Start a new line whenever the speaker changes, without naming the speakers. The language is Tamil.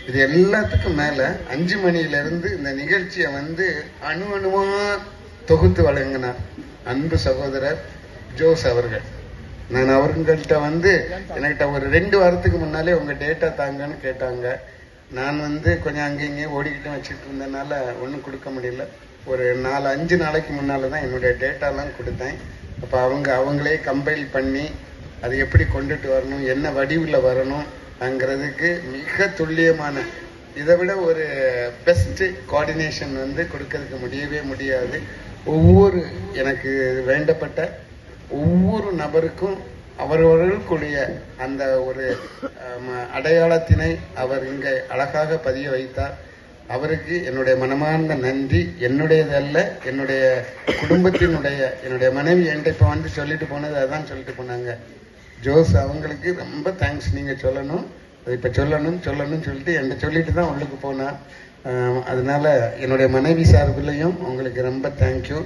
இது எல்லாத்துக்கும் மேல 5 மணியிலிருந்து இந்த நிகழ்ச்சியை அணு அணுவா தொகுத்து வழங்கினார் அன்பு சகோதரர் ஜோஸ் அவர்கள். நான் அவர்கள்ட்ட என்கிட்ட ஒரு 2 வாரத்துக்கு முன்னாலே உங்க டேட்டா தாங்கன்னு கேட்டாங்க. நான் கொஞ்சம் அங்கேயும் ஓடிக்கிட்டு வச்சுட்டு இருந்ததுனால ஒன்றும் கொடுக்க முடியல. ஒரு 4-5 நாளைக்கு முன்னால தான் என்னுடைய டேட்டாலாம் கொடுத்தேன். அப்போ அவங்களே கம்பைல் பண்ணி அது எப்படி கொண்டுட்டு வரணும், என்ன வடிவில் வரணும்ங்கிறதுக்கு மிக துல்லியமான, இதை விட ஒரு பெஸ்ட் கோஆர்டினேஷன் கொடுக்கறதுக்கு முடியவே முடியாது. எனக்கு வேண்டப்பட்ட ஒவ்வொரு நபருக்கும் அவர்களுக்குரிய அந்த ஒரு அடையாளத்தினை அவர் இங்கே அழகாக பதிய வைத்தார். அவருக்கு என்னுடைய மனமார்ந்த நன்றி. என்னுடையதல்ல, என்னுடைய குடும்பத்தினுடைய, என்னுடைய மனைவி என்கிட்ட இப்போ சொல்லிட்டு போனது அதான் சொல்லிட்டு போனாங்க. ஜோஸ் அவங்களுக்கு ரொம்ப தேங்க்ஸ் நீங்கள் சொல்லணும், அது இப்போ சொல்லணும்னு சொல்லிட்டு என்கிட்ட சொல்லிட்டு தான் உள்ளுக்கு போனார். அதனால என்னுடைய மனைவி சார்பிலையும் உங்களுக்கு ரொம்ப தேங்க்யூ.